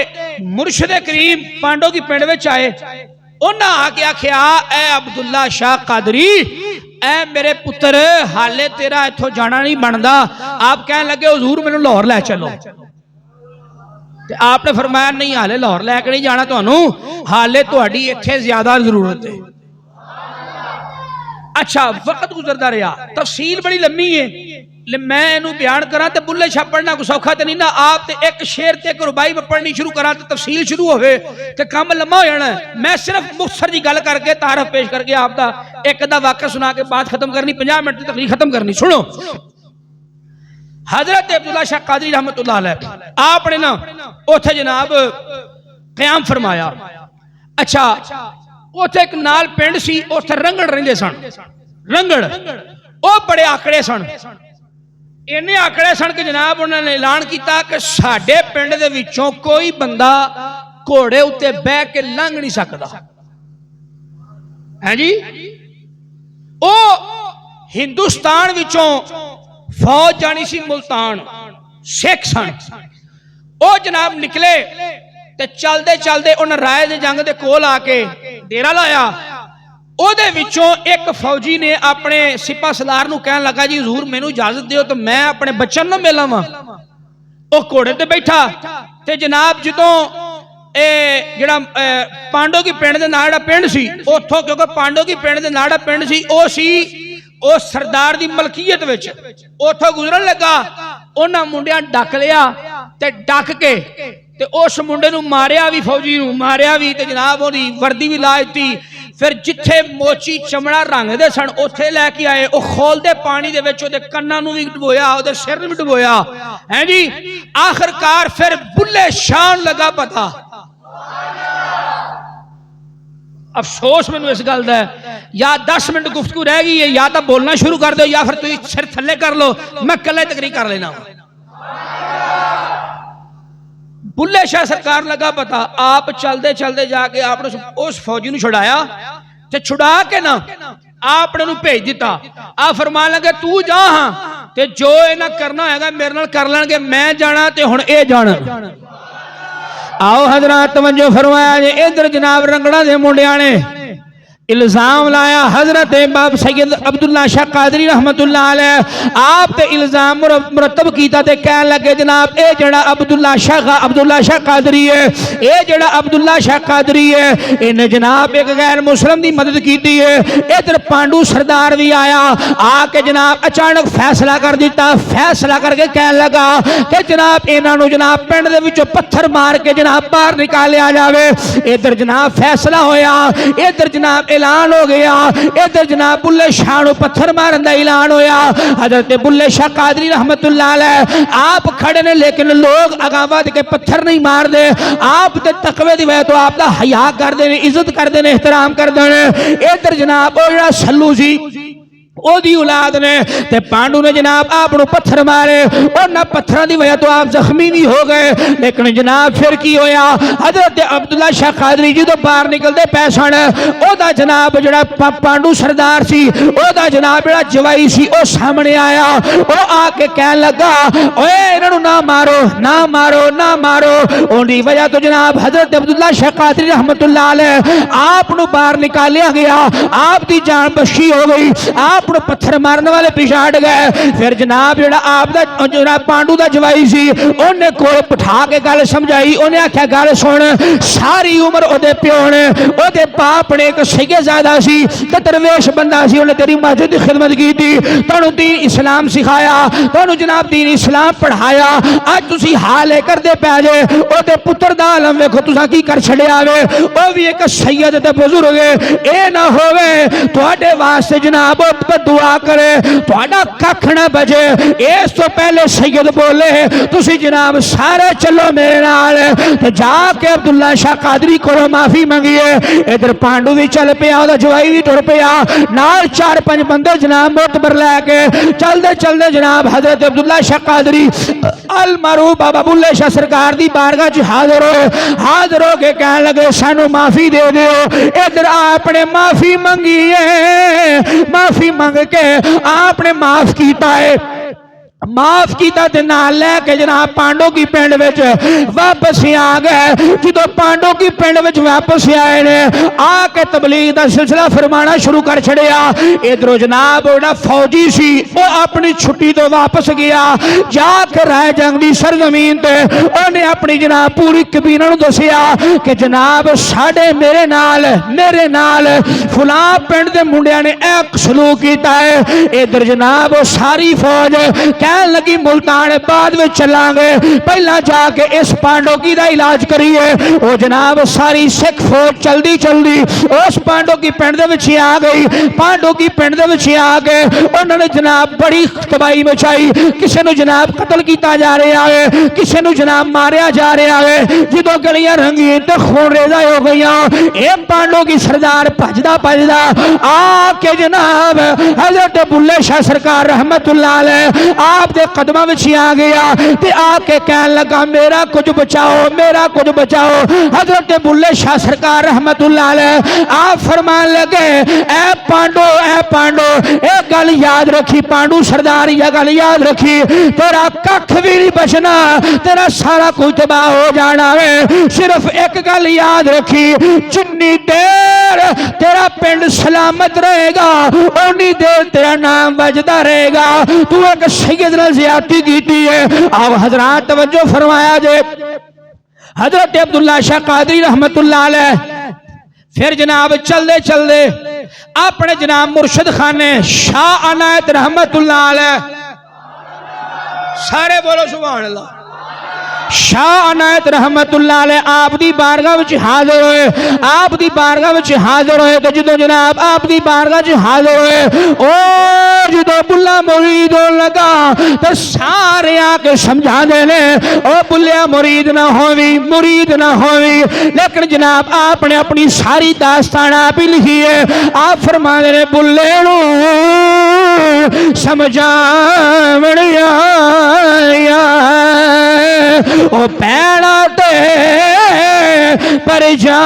मुर्शिद करीम पांडो की पिंड विच आए, उन्हें आके आख्या ऐ अब्दुल्ला शाह कादरी ऐ मेरे पुत्र हाले तेरा इथों जाना नहीं बनता। आप कहने लगे हुजूर मैनूं लाहौर लै चलो। आपने फरमाया नहीं हाले लाहौर लैके नहीं जाना, तुहानू हाले तुहाडी इत्थे ज्यादा जरूरत है। अच्छा वक्त गुजरता रहा, तफसील बड़ी लम्मी है, मैं इनू बयान करा तो बुल्ले शाह पढ़ना को सौखा तो नहीं ना। आप ते एक शेर ते एक रुबाई में पढ़नी शुरू करा तो तफसील शुरू होवे तो काम लम्मा हो जाना। मैं सिर्फ मुख्तसर जी गल करके तारफ पेश करके आपका एक अद्धा वाक़या सुना के बात खत्म करनी, 50 मिनट की तकरीर खत्म करनी। सुनो हजरत अब्दुल्ला शाह कादरी रहमतुल्लाह अलैह आपने ना उथे जनाब क़याम फरमाया। अच्छा उथे एक नाल पिंड सी, उथे रंगड़ रहिंदे सन। रंगड़ वो बड़े आकड़े सन, इन्ने आकड़े सन कि जनाब उन्होंने ऐलान किया कि साडे पिंड दे विचों कोई बंदा घोड़े उत्ते बह के लंघ नहीं सकता है जी। ओ हिंदुस्तान विचों फौज जानी सी मुल्तान, सिख सन। ओ जनाब निकले ते चलदे चलदे उन्हें राय दे जंग दे कोल आके डेरा लाया। ओदे विचों एक फौजी ने अपने सिपा सलार नूं कहन लगा जी हजूर मैनू इजाजत दिओ तो मैं अपने बच्चन नूं मिल आवां। ओ घोड़े ते बैठा ते जनाब जदों जिहड़ा पांडो की पिंड दे नाल दा पिंड सी उत्थों, क्योंकि पांडो की पिंड दे नाल दा पिंड सी ओ सी ओ सरदार दी मलकीयत विच, उत्थों गुजरन लगा। उन्हां मुंडियां डक लिया ते डक के ते उस मुंडे नूं मारिया भी, फौजी नूं मारिया भी ते जनाब ओदी वर्दी भी ला दित्ती। फिर जिथे मोची चमड़ा रंगदे सन उत्थे लैके आए। ओ खोलदे पानी दे विच ओदे कन्नां नूं भी डुबोया, ओदे सिर नूं भी डुबोया है जी। आखिरकार फिर बुल्ले शाह लगा पता। अफसोस मैनू इस गल दा या 10 मिनट गुफ्तगू रह गई है, या तो बोलना शुरू कर दो या फिर तुम सिर थले कर लो, मैं कले तकरीर कर लेना। बुल्ले शाह सरकार लगा पता। आप चलते चलते जाके आपने उस फौजी नूं छुड़ाया ते छुड़ा के ना आपने नूं भेज दिता। आ फरमान लगे तू जा हां ते जो इन्हां करना होएगा मेरे नाल कर लैणगे, मैं जाना ते हुण ए जाना। आओ हजरत तवज्जो फरमाया जे इधर जनाब रंगड़ा दे मुंडियां ने इल्जाम लाया हजरत बाब सैयद अब्दुल्ला शाह कादरी रहमतुल्लाह अलैह। आप ते इल्जाम मुरतब कीता ते कहन लगे जनाब ए जड़ा अब्दुल्ला शाह कादरी है, ए जड़ा अब्दुल्ला शाह कादरी है इन्हें जनाब एक गैर मुस्लिम की मदद की है। इधर पांडू सरदार भी आया, आके जनाब अचानक फैसला कर दिता। फैसला करके कहन लगा कि जनाब इन्हों जनाब पिंड दे विचों पत्थर मार के जनाब बाहर निकालिया जावे। इधर जनाब फैसला होया, इधर जनाब ऐलान हो गया। इधर जनाब बुल्ले शाह नूं पत्थर मारन दा ऐलान होया। हजरत बुल्ले शाह कादरी रहमतुल्लाह अलैह आप खड़े ने, लेकिन लोग अगां वध के पत्थर नहीं मारदे। आप दे तकवे दी वजह तो आप दा हया करदे ने, इज्जत करदे ने, एहतराम करदे ने। इधर जनाब ओ जिहड़ा सल्लू सी ओदी औलाद ने ते पांडू ने जनाब आप पत्थर मारे। उन्हां पत्थरों की वजह तो आप जख्मी भी हो गए। लेकिन जनाब फिर की होया, हजरत अब्दुल्ला शाह कादरी जी तो बाहर निकलते पै सन, ओदा जनाब जिहड़ा पांडू सरदार सी ओदा जनाब जिहड़ा जवाई सी ओ सामने आया। ओ आके कहन लगा ओए इन्हां नूं ना मारो, ना मारो, ना मारो। उनकी वजह तो जनाब हजरत अब्दुल्ला शाह कादरी रहमतुल्लाह अलैह आप बाहर निकालिया गया, आप दी जान बख्शी हो गई। आप पत्थर मारने वाले पिछा हट गए। फिर जनाब जिहड़ा आप दा जिहड़ा पांडू दा जवाई सी उन्हें कोल बिठा के गल समझाई। उन्हें आख्या गल सुन, सारी उम्र ओदे प्यो ने ओदे बाप ने एक सैयदजादा सी ते दरवेश बंदा सी, उन्हें तेरी मस्जिद की खिदमत की थी, तुहानू दीन इस्लाम सिखाया, तुहानू जनाब दीन इस्लाम पढ़ाया। अज तुसी हाल करदे पै जे ओदे पुत्र दा आलम वेखो तुसां की कर छड़िया वे। ओ भी एक सैयद ते बुजुर्ग है, ए ना होवे तुहाडे वास्ते जनाब दुआ करे तुहाडा कख ना बजे। इस तो पहले सैयद बोले तुसी जनाब सारे चलो मेरे नाल ते जाके अब्दुल्ला शाह कादरी को माफी मंगिए। इधर पांडू भी चल पिया, ओदा जवाई भी टुर पिया, नाल 4-5 बंदे जनाब मोतबर लैके चलदे चलदे जनाब हजरत अब्दुल्ला शाह कादरी अल मारूफ बाबा बुल्ले शाह सरकार दी बारगाह च हाजिर हो के कहन लगे सानू माफी दे दिओ। इधर आपने माफी मंगी है, माफी मंग के आपने माफ किया है, माफ किया ते नाल लैके जनाब पांडो की पिंड विच वापस आ गए। जो पांडो की पिंड विच वापस आए ने आके तबलीग दा सिलसिला फरमाना शुरू कर छड़िया। इधरों जनाब ओड़ा फौजी सी वो अपनी छुट्टी तो वापस गया, जाके राय जंग दी सरजमीन ते उन्हें अपनी जनाब पूरी कबीना नूं दसिया कि जनाब साडे मेरे नाल फलां पिंड दे मुंडियां ने एक सलूक कीता है। इधर जनाब सारी फौज कह लगी मुल्तान बाद में चलांगे, पहला जाके इस पांडोगी का इलाज करिए। ओ जनाब सारी सिख फौज चलदी चलदी उस पांडोगी पिंड दे विच आ गई। पांडोगी पिंड दे विच आ गए, उन्होंने जनाब बड़ी तबाही मचाई। किसी ने जनाब कतल किया जा रहा है, किसी ने जनाब मारिया जा रहा है। जो गलियां रंगीन तो खून रेजा हो गई। ये पांडोगी सरदार भजदा भजदा आके जनाब हजरत बुल्ले शाह सरकार रहमतुल्लाह अलैह आप दे कदमां विच आ गया ते आके कहन लगा मेरा कुछ बचाओ, मेरा कुछ बचाओ। हजरत बुल्ले शाह सरकार रहमतुल्लाह अलैह आप फरमान लगे ए पांडो ए गल याद रखी पांडू सरदार, यह गल याद रखी तेरा कख भी नहीं बचना, तेरा सारा कुछ तबाह हो जाना है। सिर्फ एक गल याद रखी, जिन्नी देर तेरा पिंड सलामत रहेगा उन्नी देर तेरा नाम बजदा रहेगा। तू एक सैयद नाल ज़्यादती कीती है। अब हजरात तवज्जो फरमाया जे हजरत अब्दुल्ला शाह कादरी रहमतुल्लाह अलैह फिर जनाब चलदे चलदे अपने जनाब मुर्शद खाने शाह अनायत रहमतुल्लाह अलैह, सारे बोलो सुभान अल्लाह। शाह अनायत रहमतुल्लाह अलैह आप दी बारगाह विच हाजिर होए, आप दी बारगाह विच हाजिर होए। तो जो जनाब आप दी बारगाह विच हाजिर होए, ओ जो बुल्ला मुरीद होने लगा तो सारे आके समझा देने ओ बुल्लिया मुरीद ना होवी, मुरीद ना होवी। लेकिन जनाब आपने अपनी सारी दास्तान आप ही लिखी है। आप फरमा देने बुल्ले नू समझावणिया ओ पैड़ा ते पर जा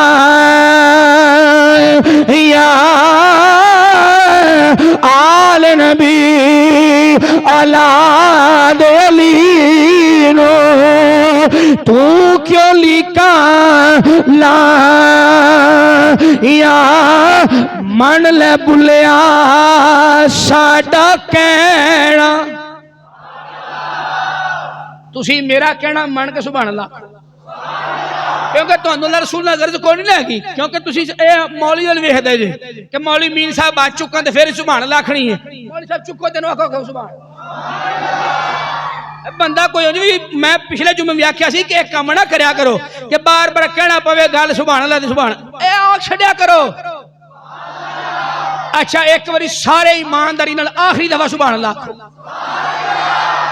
आल नबी औलाद अली नो तू क्यों लिखा ला या मन ले बुलिया साडा कहना। तुसी मेरा कहना मन के सुभान अल्लाह, क्योंकि तुहानू रसूल नाल गर्ज कोई नहीं लगी। क्योंकि तुसी मौली वाल वेखदे जे कि मौली मीन साहब बात चुक्का तो फिर सुभान अल्लाह आखनी है। मौली साहब चुक्को तेन आखो सुभान। बंदा कोई भी मैं पिछले जुम्मे भी आख्या सी कि एक काम ना करया करो कि बार बार कहना पवे गल सुभान अल्लाह दी सुभान ए आख छड्या करो। अच्छा एक बारी सारे ईमानदारी नाल आखिरी दफा सुभान अल्लाह आखो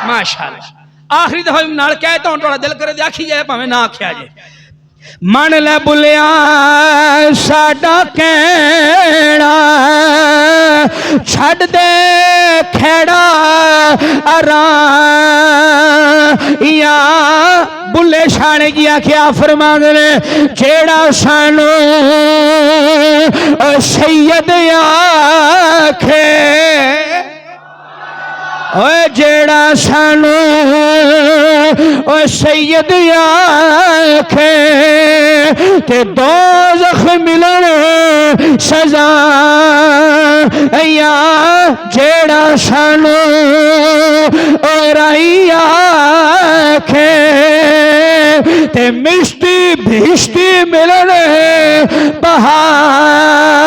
माशाअल्लाह। आखिरी दफा नाल कहे तो थोड़ा दिल करे आखी जाए भावें ना आख्या जाए। मन ले बुलिया साडा कहना छड़ दे खेड़ा या बुले शाने की आख्या फरमा ने जेड़ा सानू सैयद आखे ओए जेड़ा सानू ओ सैयद आखे ते दोज़ख मिलन सजा या जेड़ा सानू ओ राई आखे ते मिश्ती भिश्ती मिलन बहारा।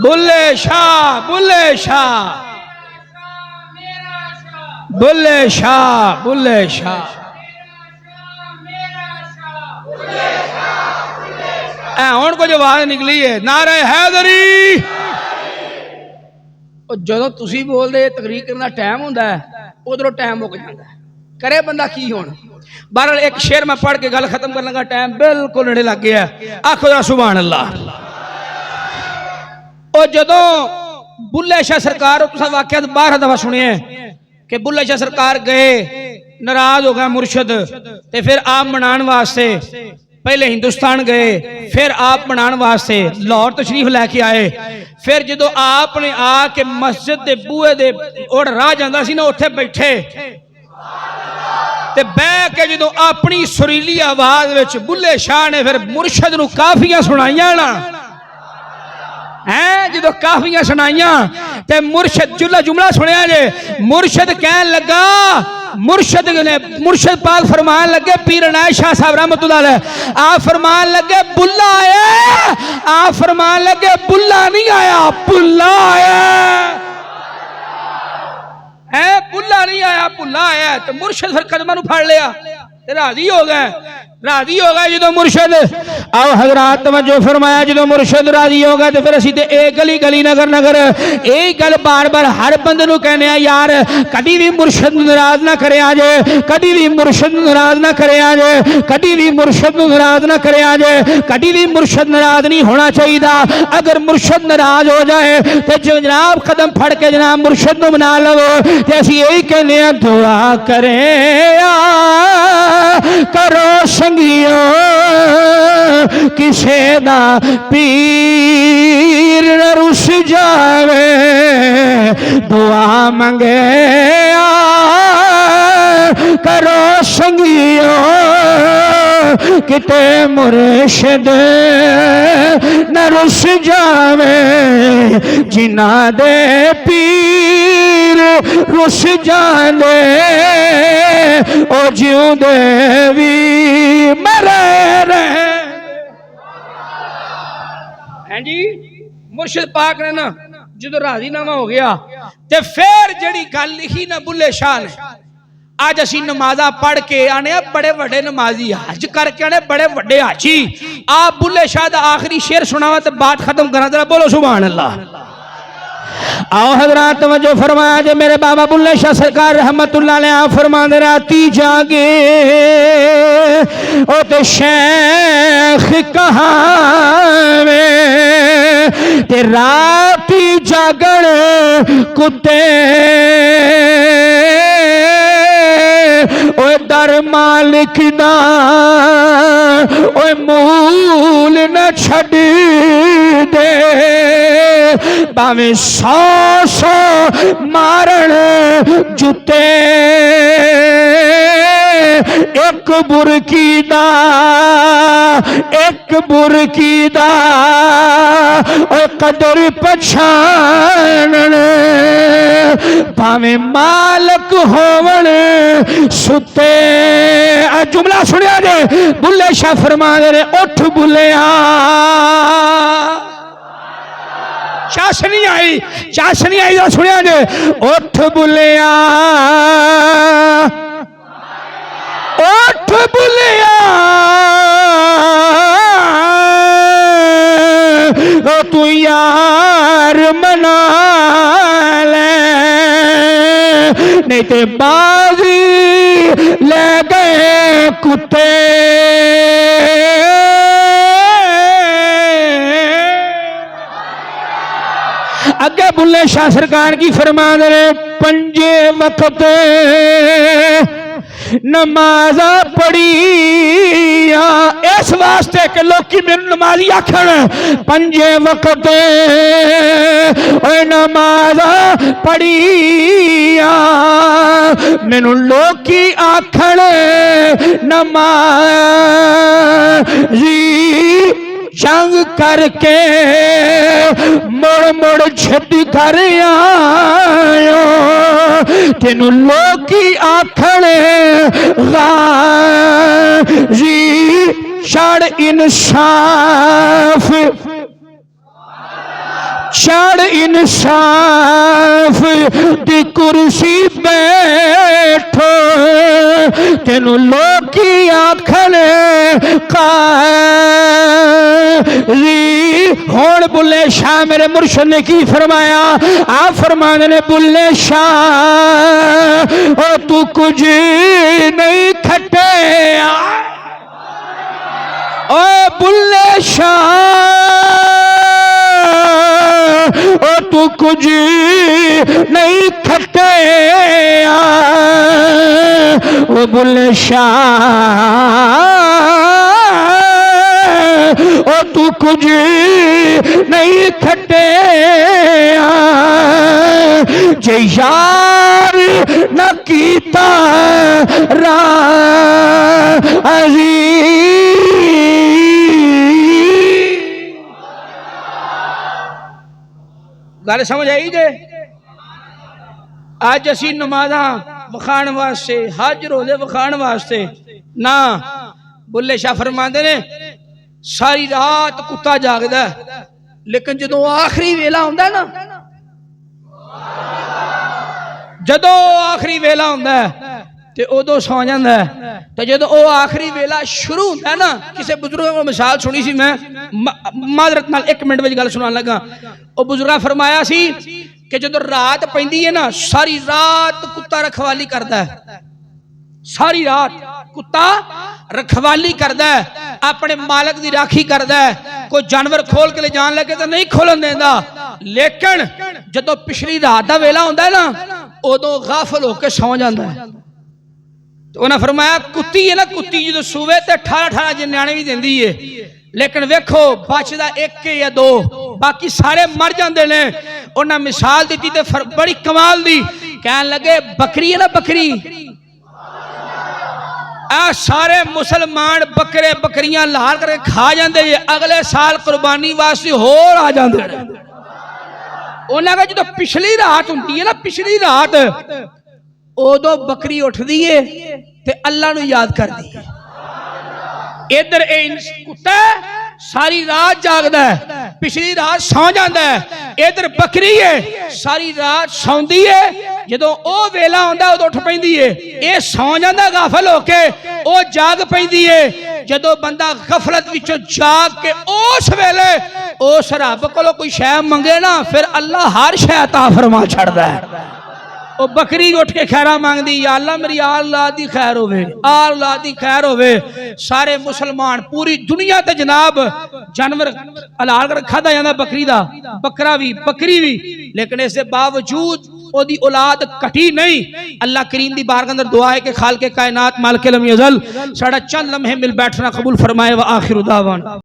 बुल्ले शाह बुल्ले शाह बुल्ले शाह बुल्ले शाह हुण कुछ आवाज निकली है नारे हैदरी। जो तुसी बोलते तकरीर करने टाइम होंदा है उधरों टाइम मुक जाता है, करे बंदा की हुण। बहरहाल एक शेर मैं पढ़ के गल खत्म करने का टाइम बिल्कुल नेड़े लग गया। आखो जरा सुभान अल्लाह। और जदों बुल्ले शाह सरकार तुसा वाकया 12 दफा सुनिए कि बुल्ले शाह सरकार गए नाराज हो गया मुर्शद ते फिर आप मनाने वास्ते पहले हिंदुस्तान गए, फिर आप मनाने वास्ते लाहौर तशरीफ लैके आए। फिर जो आपने आके मस्जिद के बूहे दे ओड़ राह जाता सी ना, उत्थे बैठे ते बह के जो अपनी सुरीली आवाज विच बुल्ले शाह ने फिर मुर्शद नूं काफियां सुनाइयां ना है। जो काफियां सुनाइयां ते मुर्शद जुमला सुनिया जे, मुर्शद कहन लगा, मुर्शद पाक फरमान लगे, पीर इनायत शाह साहब रहमतुल्लाह अलैह आप फरमान लगे बुल्ला आया, आप फरमान लगे बुल्ला नहीं आया, बुल्ला आया है, बुल्ला नहीं आया, बुल्ला आया। तो मुर्शद फिर कदमां नूं फड़ लिया, राजी हो गए, राजी हो गए जो मुर्शद। आओ हजरात तवज्जो फरमाया, जो मुर्शद राजी हो गए तो फिर असीं ते एक गली गली नगर नगर यही गल बार बार हर बंदे नूं कहने यार कभी भी मुर्शद नाराज ना करे आजे, कभी भी मुर्शद नाराज ना करे आजे, कभी भी मुर्शद नाराज ना करे आजे, कभी भी मुर्शद नाराज नहीं होना चाहिए। अगर मुर्शद नाराज हो जाए तो जनाब कदम फड़ के जनाब मुर्शद नूं मना लवो। तो असीं यही कहने दुआ करें करो संगियो किसे दा पीर न रुस जावे, दुआ मंगे करो संगियो किते मुर्शिद न रुस जावे, जिन्ना दे पीर रुस जाने ओ जिउंदे भी मरे रहे हैं जी। मुर्शिद पाक ने ना जो राजीनामा हो गया ते फिर जड़ी गल लिखी ना बुल्ले शाह ने, आज असी नमाजा पढ़ के आने बड़े बड़े नमाजी हज करके आने बड़े बड़े हाजी। आप बुल्ले शाह दा आखिरी शेर सुनावा ते बात खत्म करा, जरा बोलो सुभान अल्लाह। आओ हजरात तवज्जो फरमाया जे मेरे बाबा बुल्ले शाह सरकार रहमतुल्लाह अलैह फरमांदे राती जागे ओ ते शेख कहावे ते राती जागण कुत्ते ओ दर मालिक दा ओ मूल न छड़ दे, भावे सौ सौ मारण जुते एक बुरकी दा, एक बुरकी दा ओ कदर पछाणन, भावे मालक होवन सुते। जुमला सुनिया जे बुल्ले शाह फरमा दे उठ बुल्लिया, चाशनी आई, चाशनी आई तो सुनिया जे उठ बुल्लिया, उठ बुल्लिया तू यार मना ले, नहीं ते बाजी ले गए कुत्ते। अगे बुल्ले शाह सरकार की फरमा दे पंजे वक्त नमाजा पढ़िया, इस वास्ते के लोग मेरे नमाजी आखन पंजे वक्त नमाजा पढ़िया, मैनू लोग आखन नमाजी जंग करके मुड़ मुड़ छड्डी कर आयो, तेनू लोग आखण गाजी छड़ इंसाफ, छड़ इंसाफ दी कुर्सी बैठो, तेनू लोग आखण होड़। बुल्ले शाह मेरे मुर्शिद ने की फरमाया, आप फरमाने ने बुल्ले शाह ओ तू कुछ नहीं खटे, ओ बुल्ले शाह ओ तू कुछ नहीं खटे वो बुल्ले शाह ओ तू कुछ नहीं खटे जे यार न कीता राज़ी। गल समझ आई जे? अज असी नमाज़ा वखाण वास्ते, हज रोजे वखाण वास्ते ना, बुल्ले शाह फरमाते ने सारी रात कुत्ता जागदा लेकिन जदों आखिरी वेला हुंदा ना, जदों आखिरी वेला हुंदा ते उदों सौ जांदा है। ते जदों ओ आखिरी वेला शुरू हुंदा ना, किसी बुजुर्ग को मिसाल सुनी सी मैं, माजरत नाल 1 मिनट विच गल सुनान लगा। ओ बुजुर्गा फरमाया सी कि जदों रात पैंदी है ना, सारी रात कुत्ता रखवाली करदा है, सारी रात कुत्ता रखवाली करदा है, अपने मालक की राखी करदा है। कोई जानवर खोल के ले जान लगे तो नहीं खोलन देंदा, लेकिन जदों पिछली रात का वेला हुंदा है ना, उदों गाफल होकर सौ जांदा है। तो उन्हें फरमाया कुत्ती है ना, कुत्ती जो सूवे ते 18-18 न्याणे भी देंदी है, लेकिन वेखो बचदा 1 या 2, बाकी सारे मर जाते हैं। उन्हें मिसाल दी ते बड़ी कमाल दी, कहन लगे बकरी है ना, बकरी आ सारे मुसलमान बकरे बकरियां लाल करके खा जाते, अगले साल कुर्बानी वास्ते होर आ जाते हैं। उन्हें जो पिछली रात होंगी है ना, पिछली रात उदो बकरी उठदी है ते अल्लाह नू याद करदी है। इधर कुत्ता सारी रात जागदा है, पिछली रात सौ जाता है। इधर बकरी है सारी रात सौंदी है, जदों ओ वेला आंदा उदों उठ पैंदी है। ये सौ जाता गाफल होके, ओ जाग पैंदी है। जदों बंदा गफलत विचों जाग के उस वेले उस रब कोलों कोई शै मंगे ना, फिर अल्लाह हर शै अता फरमा छड़दा है। ओ बकरी उठ के खैरा मांगदी, या अल्लाह मेरी औलाद दी खैर होवे, औलाद दी खैर होवे। सारे मुसलमान पूरी दुनिया ते जनाब जानवर हलाल कर खादा जांदा, बकरी दा, बकरा भी बकरी भी, लेकिन इसके बावजूद ओदी औलाद कटी नहीं। अल्लाह करीम दी बारगाह अंदर दुआ है कि खाल के कायनात मालिक लम यज़ल साडा चंद लम्हे मिल बैठना कबूल फरमाए। व आखिर दावाना।